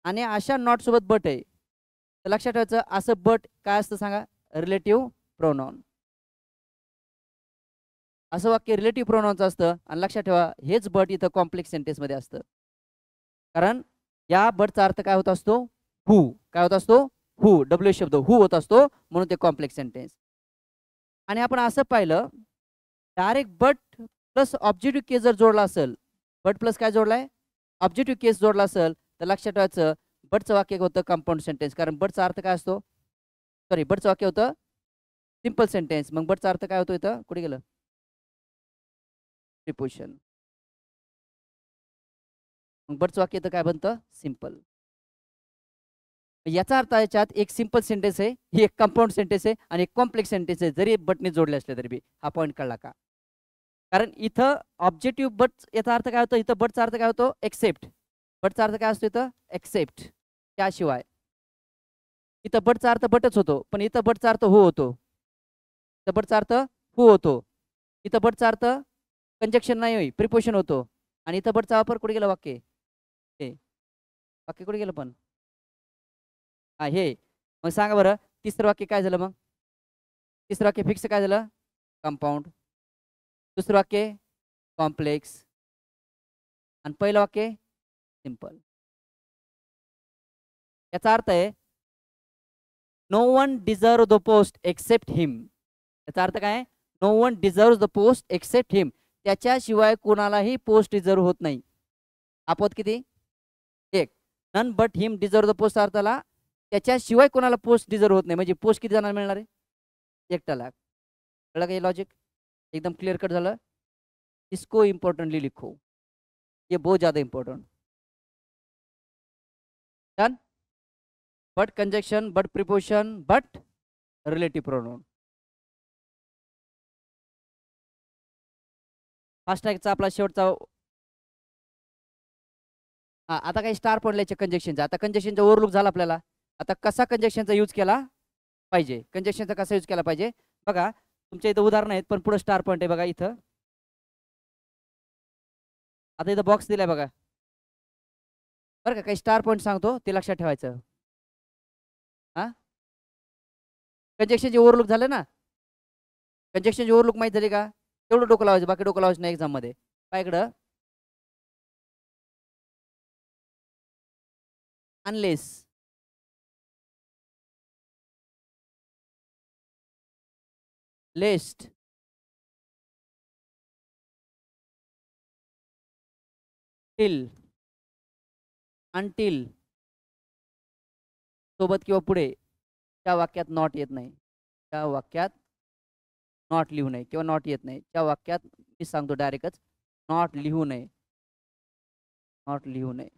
आणि अशा नॉट सोबत बट आहे, तर लक्षात ठेवायचं असं बट काय असतं सांगा रिलेटिव्ह प्रोनाउन. असं वाक्य रिलेटिव्ह प्रोनाउनचं असतं आणि लक्षात ठेवा हेच बट इथं कॉम्प्लेक्स सेंटेन्समध्ये असतं. कारण या बटचा अर्थ काय होत असतो हू. काय होत असतो हू. डब्ल्यू शब्द हू होत असतो म्हणून ते कॉम्प्लेक्स सेंटेन्स. आणि आपण असं पाहिलं डायरेक्ट बट प्लस ऑब्जेक्टिव्ह केस जर जोडला असेल, बट प्लस काय जोडलाय ऑब्जेक्टिव्ह केस जोडला असेल, तर लक्षात ठेवायचं बटचं वाक्य होतं कंपाऊंड सेंटेन्स. कारण बटचा अर्थ काय असतो सॉरी बटचं वाक्य होतं सिंपल सेंटेन्स. मग बटचा अर्थ काय होतो इथं कुठे गेलं प्रिपोजिशन. मग बटचं वाक्य इथं काय बनतं सिंपल. याचा अर्थ याच्यात एक सिंपल सेंटेन्स आहे, ही एक कंपाऊंड सेंटेन्स आहे आणि एक कॉम्प्लेक्स सेंटेन्स आहे जरी बटने जोडले असले तरी बी. हा पॉईंट कळला का. कारण इथं ऑब्जेक्टिव्ह बट याचा अर्थ काय होतो इथं बटचा अर्थ काय होतो एक्सेप्ट. बटचा अर्थ काय असतो इथं एक्सेप्ट त्याशिवाय. इथं बटचा अर्थ बटच होतो पण इथं बटचा अर्थ हो होतो. इथं बटचा अर्थ हो होतो. इथं बटचा अर्थ कंजक्शन नाही होई प्रिपोजिशन होतो. आणि इथं बटचा वापर कुठे गेला वाक्य हे वाक्य कुठे गेलं पण हा हे. मग सांगा बरं तिसरं वाक्य काय झालं मग तिसरं वाक्य फिक्स काय झालं कंपाऊंड. दुसरं वाक्य कॉम्प्लेक्स आणि पहिलं वाक्य सिंपल. याचा अर्थ आहे no one deserve the post except him. याचा अर्थ काय no one deserve the post except him. त्याच्याशिवाय कोणालाही पोस्ट डिझर्व होत नाही. आपत किती एक. None but him deserve the post अर्थाला त्याच्याशिवाय कोणाला पोस्ट डिझर्व होत नाही. म्हणजे पोस्ट किती जणांना मिळणार आहे एकट्याला. कळलं का हे लॉजिक एकदम क्लिअर कट झालं. इसको इम्पोर्टेंटली लिखो ये बहुत ज़्यादा important. Done. But conjunction but preposition but relative pronoun. Fast टॅगचा आपला शेवटचा हा. आता काही स्टार पडल्याचे कंजक्शनचा. आता कंजक्शनचा ओव्हरलुक झाला आपल्याला. आता कसा कंजक्शनचा यूज केला पाहिजे कंजक्शनचा कसा यूज केला पाहिजे बघा. तुमच्या इथं उदाहरण आहेत पण पुढे स्टार पॉईंट आहे बघा इथं. आता इथं बॉक्स दिलाय बघा बरं का. काही स्टार पॉईंट सांगतो ते लक्षात ठेवायचं. हा कंजक्शनचे ओव्हरलुक झालं ना. कंजक्शनचे ओव्हरलुक माहिती झाली का तेवढं डोकं लावायचं बाकी डोकं लावायचं नाही एक्झाम मध्ये. काय इकडं अनलेस लेस्ट टिल अनटिल सोबत किंवा पुढे त्या वाक्यात नॉट येत नाही. त्या वाक्यात नॉट लिहू नये किंवा नॉट येत नाही. त्या वाक्यात मी सांगतो डायरेक्टच नॉट लिहू नये. नॉट लिहू नये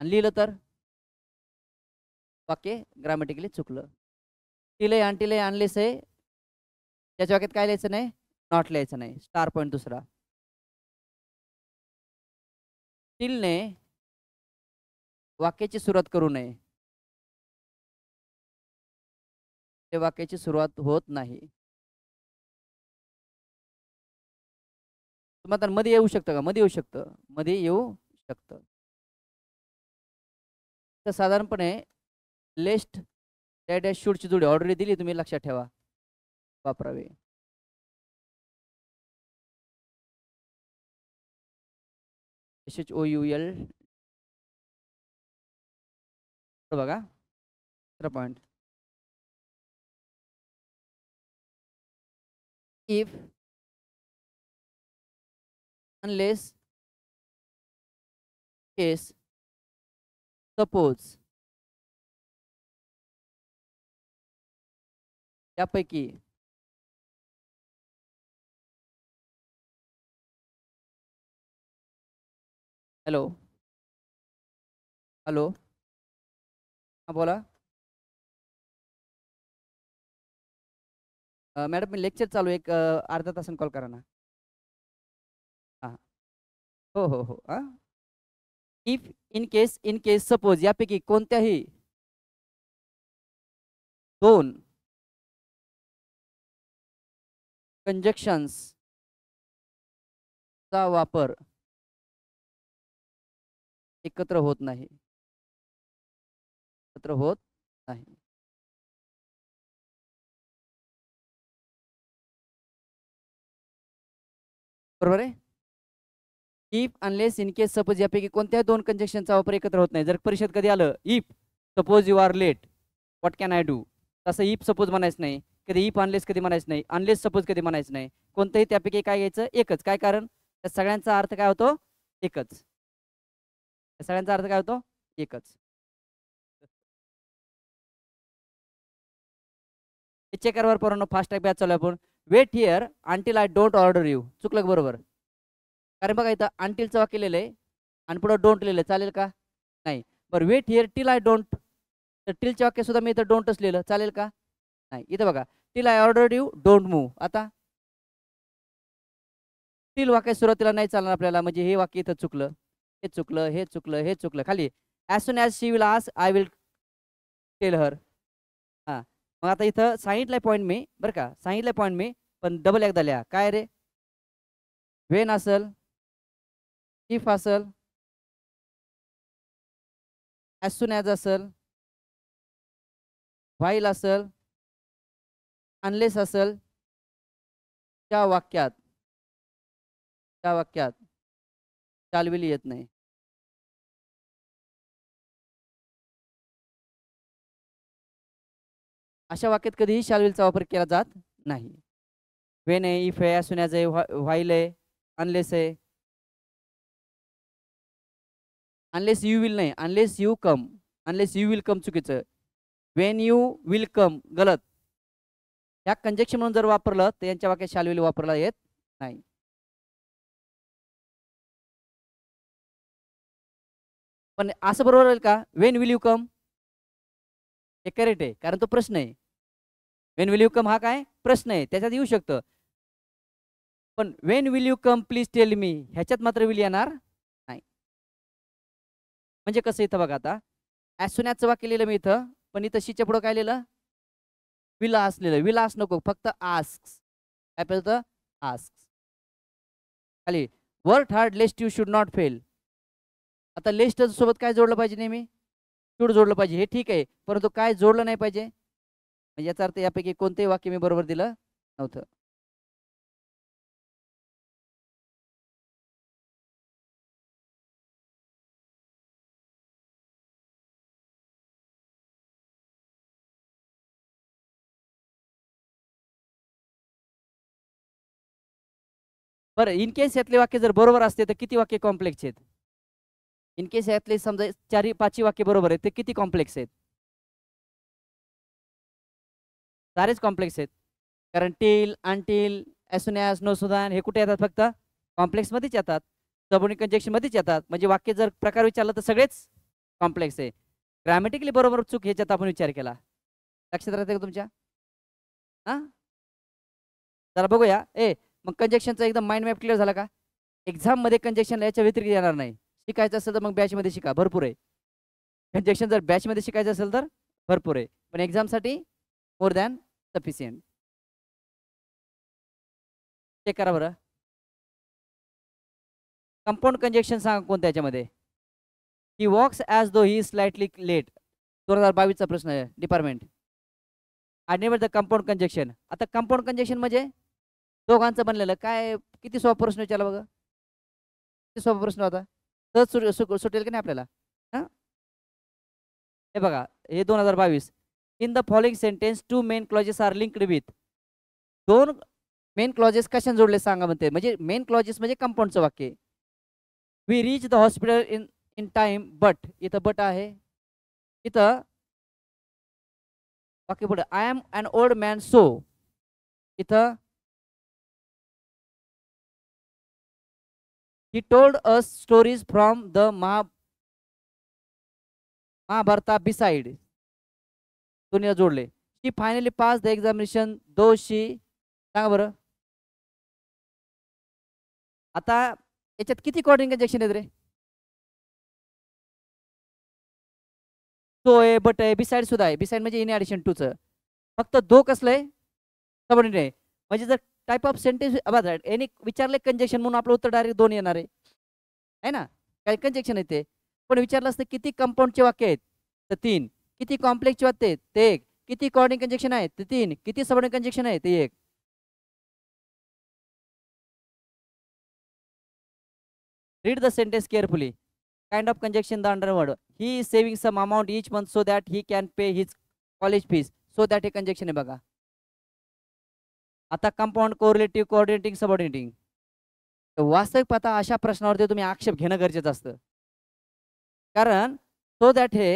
आणि लिहिलं तर वाक्य ग्रामॅटिकली चुकलं. टिल आहे अनटिल आहे अनलेस आहे त्याच्या वाक्यात काय लिहायचं नाही नॉट लिहायचं नाही. स्टार पॉईंट दुसरा टिलने वाक्याची सुरुवात करू नये. ते वाक्याची सुरुवात होत नाही. तुम्हाला मध्ये येऊ शकतं का मध्ये येऊ शकतं मध्ये येऊ शकतं. तर साधारणपणे लेस्ट डॅश डॅश शूटची जोडी ऑलरेडी दिली तुम्ही लक्षात ठेवा वापरावे. SHOUL बघा दुसरा point. If unless case suppose त्यापैकी हॅलो हॅलो हां बोला. मॅडम मी लेक्चर चालू एक अर्धा तासाने कॉल करा ना. हां हो हो हो हां इफ इन केस सपोज यापैकी कोणत्याही दोन कंजक्शन्स चा वापर एकत्र होत नाही, एकत्र होत नाही. बरोबर आहे. If unless in case suppose यापैकी कोणत्याही दोन कंजक्शनचा वापर एकत्र होत नाही. जर परीक्षेत कधी आलं if suppose you are late what can I do, तसं इफ सपोज म्हणायचं नाही, कधी इफ अनलेस कधी म्हणायचं नाही, अनलेस सपोज कधी म्हणायचं नाही. कोणतंही त्यापैकी काय घ्यायचं, एकच. काय कारण, त्या सगळ्यांचा अर्थ काय होतो, एकच. त्या सगळ्यांचा अर्थ काय होतो, एकच. चेकरवर पोरांनो फास्ट टॅग बॅच चालू आपण. Wait here until I don't order you. चुकलं बरोबर. कारण बघा इथं अंटिलचं वाक्य लिहिलं आहे आणि पुढं डोंट लिहिलं, चालेल का, नाही. बरं wait here till I don't, तर टिलचे वाक्य सुद्धा मी इथं डोंटच लिहिलं, चालेल का, नाही. इथं बघा till I order you don't move. आता टिल वाक्य सुरुवातीला नाही चालणार आपल्याला, म्हणजे हे वाक्य इथं चुकलं, हे चुकलं, हे चुकलं, हे चुकलं. खाली as soon as she will ask I will tell her. हां, मग आता इथं सांगितलंय पॉईंट मी, बरं का, सांगितलंय पॉईंट मी, पण डबल एकदा लिहा. काय रे, वेन असल, इफ असल, ॲज सून ॲज असल, व्हाईल असल, अनलेस असल, त्या वाक्यात चालविली येत नाही. अशा वाक्यात कधीही शाल विलचा वापर केला जात नाही. वेन आहे, इफ आहे, ॲज सून ॲज आहे, व्हाईल आहे, अनलेस आहे. अनलेस यू विल नाही, unless you come, unless you will come चुकीचं. वेन यू विल कम गलत. ह्या कंजक्शन म्हणून जर वापरलं तर यांच्या वाक्यात शाल विल वापरला येत नाही. पण असं बरोबर आहे का, वेन विल यू कम, हे करेक्ट आहे, कारण तो प्रश्न आहे. वेन विल यू कम हा काय प्रश्न आहे, त्याच्यात येऊ शकतं. पण Wien will you come please tell me, ह्याच्यात मात्र विल येणार नाही. म्हणजे कसं, इथं बघा आता ॲज सून ॲजचं वाक्य लिहिलं मी इथं, पण इथं शीच्या पुढं काय लिहिलं, विल आस्क लिहिलं. विल आस्क नको, फक्त आस्क. काय पाहिजे, आस्क. खाली work hard लेस्ट you should not fail. आता लेस्ट सोबत काय जोडलं पाहिजे, नेहमी शुड जोडलं पाहिजे, हे ठीक आहे, परंतु काय जोडलं नाही पाहिजे. म्हणजे याचा अर्थ यापैकी कोणतेही वाक्य मी बरोबर दिलं नव्हतं. बरं इन केस यातले वाक्य जर बरोबर असते तर किती वाक्य कॉम्प्लेक्स आहेत. इन केस यातले समजा 4-5 वाक्य बरोबर आहेत, ते किती कॉम्प्लेक्स आहेत. सारेच कॉम्प्लेक्स आहेत. कारण till, until, as soon as, no सुदान हे कुठे येतात, फक्त कॉम्प्लेक्समध्येच येतात, सबऑर्डिनेट कंजक्शनमध्येच येतात. म्हणजे वाक्य जर प्रकार विचारला तर सगळेच कॉम्प्लेक्स आहे. ग्रॅमॅटिकली बरोबर चूक ह्याच्यात आपण विचार केला. लक्षात राहते का तुमच्या, हां जरा बघूया. मग कंजक्शनचा एकदम माइंड मॅप क्लिअर झाला का. एक्झाममध्ये कंजक्शन याच्या व्यतिरिक्त येणार नाही. शिकायचं असेल तर मग बॅचमध्ये शिका, भरपूर आहे. कंजक्शन जर बॅचमध्ये शिकायचं असेल तर भरपूर आहे, पण एक्झामसाठी मोर दॅन सफिशियंट. चेक करा बरं. कंपाऊंड कंजक्शन सांगा कोणत्या याच्यामध्ये. ही वॉक्स ॲज दो ही स्लाइटली लेट. 2022चा प्रश्न आहे department. I never the compound conjunction. आता कंपाऊंड कंजक्शन म्हणजे दोघांचं बनलेलं काय, किती सोपा प्रश्न विचारला बघा, किती सोपा प्रश्न होता, तर सुटेल की नाही आपल्याला. हां हे बघा, हे 2022. In the following sentence 2 main clauses are linked with. 2 main clauses कशाने जोडले सांगा म्हणते, म्हणजे मेन क्लॉजेस म्हणजे कंपाऊंडचं वाक्य. We reach the hospital in in time but, इथं बट आहे, इथं वाक्य पुढे I am an old man so, इथं he told us stories from the Mahabharata beside. दोन्हीला जोडले. She finally pass the examination though she, सांगा बरं. आता याच्यात किती कोऑर्डिनेट कंजक्शन आहेत रे, सो आहे, बट आहे, बिसाइड सुद्धा आहे. बिसाइड म्हणजे इन ॲडिशन टूचं. फक्त दो कसलं आहे, सबऑर्डिनेट आहे. म्हणजे जर टाईप ऑफ सेंटेन्स बघा यांनी विचारले कंजेक्शन म्हणून आपलं उत्तर डायरेक्ट 2 येणार आहे ना. काय कंजेक्शन आहे ते. पण विचारलं असतं किती कंपाऊंडचे वाक्य आहेत, तर 3. किती कॉम्प्लेक्सचे वाक्य आहेत, ते 1. किती कोऑर्डिनेट कंजेक्शन आहे, ते 3. किती सबऑर्डिनेट कंजेक्शन आहे, ते 1. Read the sentence carefully. Kind of conjunction the underword. He is saving some amount each month so that he can pay his college fees. So that हे कंजेक्शन आहे बघा. आता compound, कोरिलेटिव्ह, coordinating, subordinating. वास्तविक पाहता अशा प्रश्नावरती तुम्ही आक्षेप घेणं गरजेचं असतं. कारण सो दॅट हे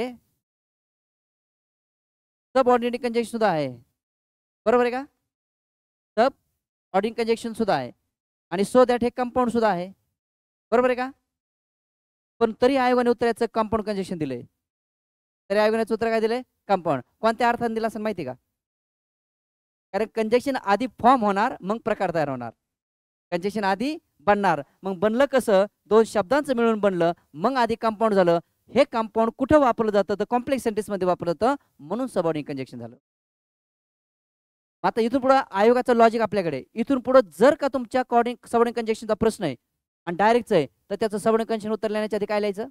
सब ऑर्डिनेटिंग कंजेक्शन सुद्धा आहे. बरोबर आहे का? सब ऑर्डिनेटिंग कंजेक्शन सुद्धा आहे आणि सो दॅट हे कंपाऊंड सुद्धा आहे. बरोबर आहे का? पण तरी आयोगाने उत्तराचं कंपाऊंड कंजेक्शन दिलंय. तरी आयोगाने उत्तर काय दिलंय? कंपाऊंड. कोणत्या अर्थाने दिलं असं माहिती का? कारण कंजेक्शन आधी फॉर्म होणार मग प्रकार तयार होणार. कंजेक्शन आधी बनणार मग बनलं कसं, दोन शब्दांचं मिळून बनलं मग आधी कंपाऊंड झालं. हे कंपाऊंड कुठं वापरलं जातं तर कॉम्प्लेक्स सेंटेन्स मध्ये वापरलं जातं म्हणून सबऑर्डिनेट कंजेक्शन झालं. आता इथून पुढे आयोगाचं लॉजिक आपल्याकडे. इथून पुढे जर का तुमच्या सबऑर्डिनेट कंजेक्शनचा प्रश्न आहे आणि डायरेक्टच आहे तर त्याचं सबऑर्डिनेट कंजेक्शन उत्तर लिहिण्याच्या आधी काय लिहायचं?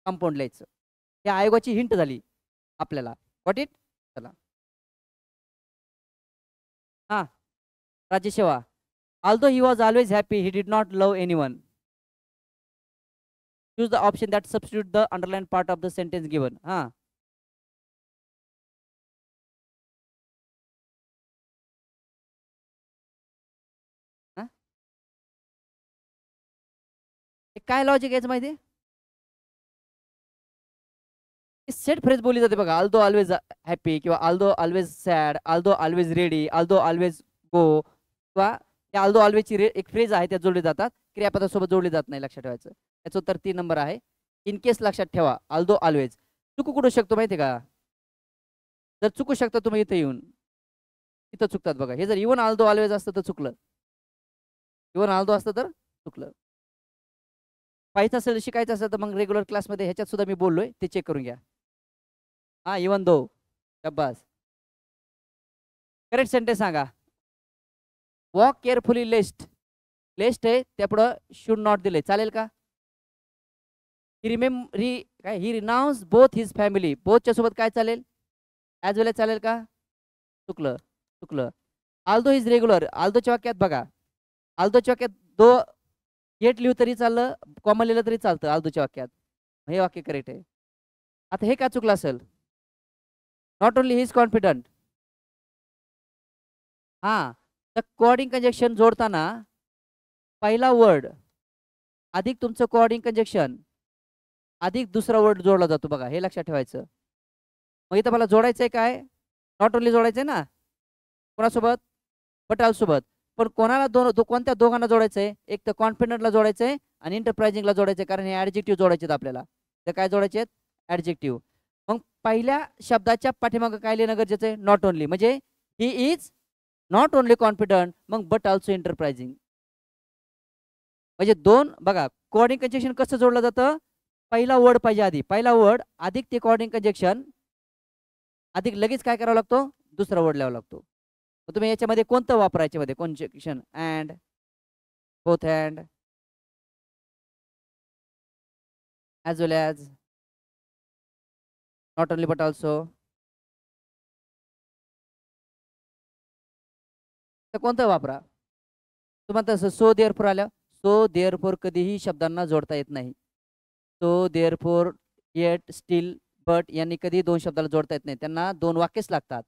कंपाऊंड लिहायचं. त्या आयोगाची हिंट झाली आपल्याला. What it? चला हां राज्यसेवा. Although he was always happy, he did not love anyone. Choose the option that substitute the underlined part of the sentence given. हां काय लॉजिक याचं माहिती आहे? सेट फ्रेज बोलली जाते बघा. आल्दो ऑलवेज हॅपी किंवा Aldous always sad, Aldous always ready, Aldous always go किंवा त्या आल्दो ऑलवेजची एक फ्रेज आहे त्यात जोडले जातात, क्रियापदासोबत जोडले जात नाही. लक्षात ठेवायचं. याचं उत्तर 3 नंबर आहे. इन केस लक्षात ठेवा आल्दो ऑलवेज. चुकू कुठू शकतो माहिती का? जर चुकू शकता तुम्ही इथे येऊन, इथं चुकतात बघा. हे जर इवन आल्दो ऑलवेज असतं तर चुकलं. इवन आल्दो असतं तर चुकलं. पाहिजे असेल शिकायचं असेल तर मग रेग्युलर क्लासमध्ये ह्याच्यात सुद्धा मी बोललोय ते चेक करून घ्या. हां इवन दो. शब्बास. करेक्ट सेंटेन्स सांगा. Walk carefully lest. लेस्ट आहे त्यापुढं शुड नॉट दिले चालेल का? He renounce both his family. बोथच्या सोबत काय चालेल? ॲज वेल चालेल का? चुकलं चुकलं. Aldous is regular. आल्दोच्या वाक्यात बघा. आल्दोच्या वाक्यात दो येट लिहू तरी चाललं, कॉमा लिहिलं तरी चालतं आल्दोच्या वाक्यात. हे वाक्य करेक्ट आहे. आता हे का चुकलं असेल? Not only he is confident. हां तर कोऑर्डिनेटिंग कंजक्शन जोडताना पहिला वर्ड अधिक तुमचं कोऑर्डिनेटिंग कंजक्शन अधिक दुसरा वर्ड जोडला जातो बघा. हे लक्षात ठेवायचं. मग इथं मला जोडायचं आहे काय? नॉट ओनली जोडायचं आहे ना. कोणासोबत? बट ऑलसोबत. पण कोणाला कोणत्या दोघांना जोडायचं आहे? एक तर कॉन्फिडंटला जोडायचं आहे आणि इंटरप्राइजिंगला जोडायचं आहे. कारण हे ॲडजेक्टिव्ह जोडायचे आहेत आपल्याला. तर काय जोडायचे आहेत? ॲडजेक्टिव्ह. मग पहिल्या शब्दाच्या पाठीमागं काय लिहिणं गरजेचं आहे? Not only. म्हणजे he is not only confident मग बट ऑल्सो इंटरप्राइजिंग. म्हणजे दोन बघा कोऑर्डिनेटिंग कंजक्शन कसं जोडलं जातं? पहिला वर्ड पाहिजे आधी. पहिला वर्ड अधिक ते कोऑर्डिनेटिंग कंजक्शन अधिक लगेच काय करावं लागतो? दुसरा वर्ड लिहावा लागतो. तुम्ही याच्यामध्ये कोणतं वापरायचे मध्ये conjunction? And, both and, as well as, not only but also. तर कोणतं वापरा? तुम्हाला तसं सो देअरफॉर आलं. सो देअरफॉर कधीही शब्दांना जोडता येत नाही. So therefore, eight, steel, but यांनी कधी दोन शब्दाला जोडता येत नाही. त्यांना दोन वाक्यच लागतात.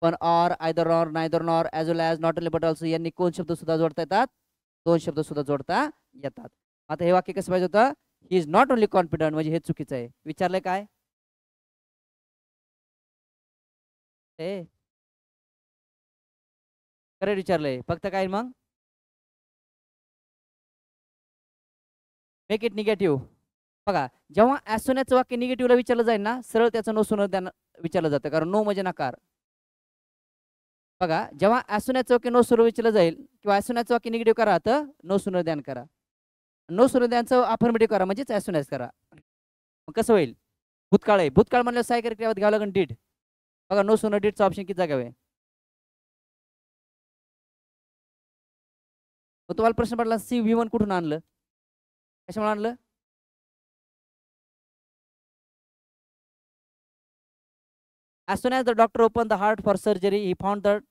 पण or, either or, neither nor, as well as, not only but also यांनी कोण शब्द सुद्धा जोडता येतात? दोन शब्द सुद्धा जोडता येतात. आता हे वाक्य कसं पाहिजे होतं? ही इज नॉट ओनली कॉन्फिडंट म्हणजे हे चुकीचं आहे. विचारलंय काय? करेक्ट विचारलंय. फक्त काय मग? Make it negative. बघा जेव्हा ॲसोनॅचं वाक्य निगेटिव्हला विचारलं जाईल ना सरळ त्याचं नो सुनो त्यांना विचारलं जातं. कारण नो म्हणजे नकार. बघा जेव्हा ॲसोनॅचं वाक्य नो सुनो विचारलं जाईल किंवा ॲसोनॅचं वाक्य निगेटिव्ह करा तर नो सुनो द्यान करा. नो सुनो द्यांचं अफर्मेटिव्ह करा म्हणजेच ॲसोनॅच करा. मग कसं होईल? भूतकाळ आहे. भूतकाळ म्हणल्यावर सहाय्यकारी क्रियापद घ्यावं लागेल डीड. बघा नो सोनर डीडचा ऑप्शन किती जागा आहे. मग तुम्हाला प्रश्न पडला CV1 कुठून आणलं, कशामुळे आणलं? As soon as the doctor opened the heart for surgery, he found that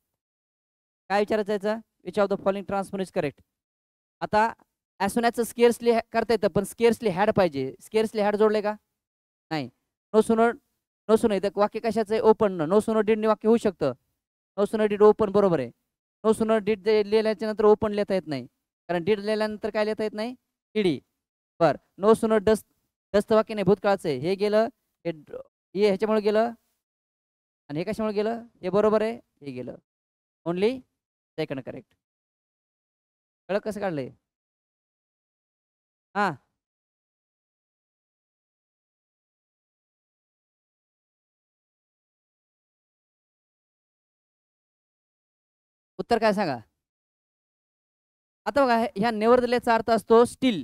काय विचारायचं याचा, which of the following transfer is correct. आता ॲज सून ॲजचं स्केअर्सली करता येतं, पण स्केअर्सली हॅड पाहिजे. स्केअर्सली हॅड जोडले का नाही. नो सुनर नो सुनर इथं वाक्य कशाचं आहे, ओपन. नो सुनर डीडने वाक्य होऊ शकतं. नो सुनर डीड ओपन बरोबर आहे. नो सुनर डीड लिहिल्याच्या नंतर ओपन लिहिता येत नाही, कारण डीड लिहिल्यानंतर काय लिहिता येत नाही, ईडी. बर नो सुनर डस्ट, डस्ट वाक्य नाही, भूतकाळचं आहे. हे गेलं, हे ह्याच्यामुळे गेलं, आणि हे कशामुळे गेलं, हे बरोबर आहे, हे गेलं. Only second correct. कळलं कसं काढलंय. हा उत्तर काय सांगा. आता बघा ह्या नेव्हरदलेसचा अर्थ असतो स्टील,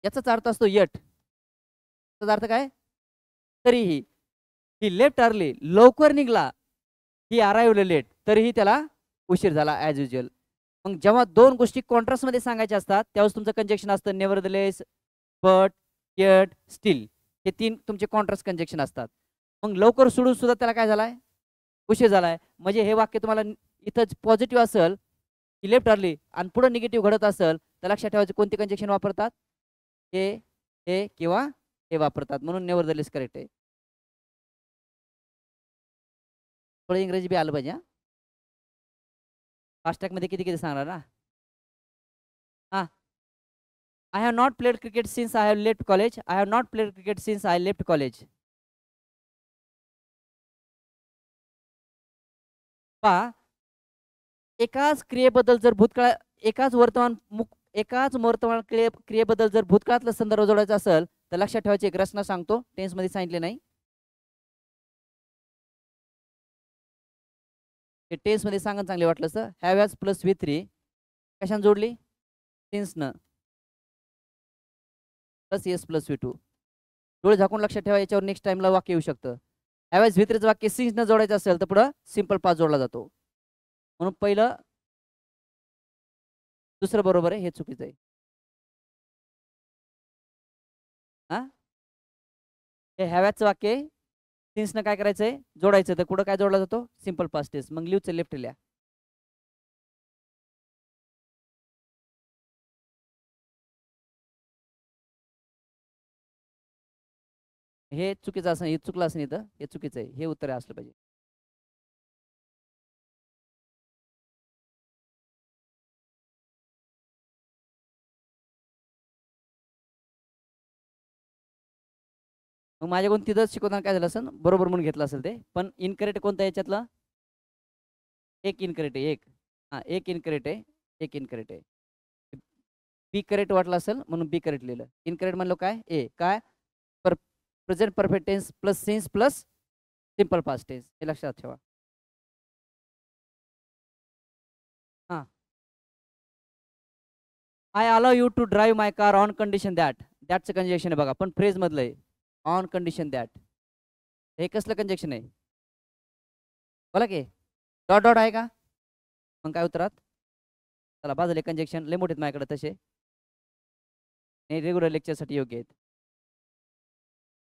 याचाच अर्थ असतो यट. त्याचा अर्थ काय, तरीही. ही लेफ्ट अर्ली, लवकर निघला. ही अराइव्हड लेट, तरीही त्याला उशीर झाला ॲज युजल. मग जेव्हा दोन गोष्टी कॉन्ट्रास्टमध्ये सांगायच्या असतात त्यावेळेस तुमचं कंजक्शन असतं नेव्हरदलेस, बट, यट, स्टील. हे तीन तुमचे कॉन्ट्रास्ट कंजक्शन असतात. मग लवकर सोडून सुद्धा त्याला काय झालाय, उशीर झालाय. म्हणजे हे वाक्य तुम्हाला इथं पॉझिटिव्ह असेल की लेफ्ट अर्ली आणि पुढे निगेटिव्ह घडत असेल तर लक्षात ठेवायचे कोणते कंजक्शन वापरतात, हे किंवा हे वापरतात. म्हणून नेव्हरदलेस करेक्ट आहे. थोडं इंग्रजी बी आलं पाहिजे. फास्ट मध्ये किती किती सांगणार ना. हां, I have not played cricket since I have left college. I have not played cricket since I left college. पहा, एकाच क्रियेबद्दल जर भूतकाळ, एकाच वर्तमान क्रियेबद्दल जर भूतकाळातला संदर्भ जोडायचा असेल तर लक्षात ठेवायची एक रचना सांगतो, टेन्स मध्ये सांगितले नाही. हे टेन्स मध्ये सांगा चांगले वाटलं sir. Have has plus V3 कशाने जोडली, सिन्स न, प्लस एस प्लस V2. डोळे झाकून लक्षात ठेवा, याच्यावर नेक्स्ट टाइमला वाक्य येऊ शकतं. हॅव हॅज V3चं वाक्य सिन्स न जोडायचं असेल तर पुढं सिंपल पास जोडला जातो. म्हणून पहिलं दुसरं बरोबर आहे, हे चुकीचं आहे. हा, हे हॅवॅजचं वाक्य सिन्सनं काय करायचंय, जोडायचं. तर कुठं काय जोडला जातो, सिंपल पास्ट टेन्स. मग लिव्हचं लेफ्ट लिहा. हे चुकीचं असं, हे चुकलं असं इथं, हे चुकीचं आहे. हे उत्तर असलं पाहिजे. मग माझ्याकडून तिथंच शिकवताना काय झालं असेल, बरोबर म्हणून घेतलं असेल ते. पण इनकरेक्ट कोणतं आहे याच्यातलं, एक इनकरेक्ट आहे, एक. हां, एक इनकरेक्ट आहे, एक इनकरेक्ट आहे. बी करेक्ट वाटलं असेल म्हणून बी करेक्ट लिहिलं. इनकरेक्ट म्हणलं काय, ए काय, present perfect tense plus since plus simple past tense, हे लक्षात ठेवा. हां, I allow you to drive my car on condition that. दॅटचं कंजेक्शन आहे बघा, पण फ्रेज मधलं आहे. ऑन कंडिशन दॅट, हे कसलं कंजेक्शन आहे बोला की, डॉट डॉट आहे का. मग काय उत्तरात, चला बाजूला कंजेक्शन लय मोठे माझ्याकडे तसे, रेग्युलर लेक्चरसाठी योग्य आहेत.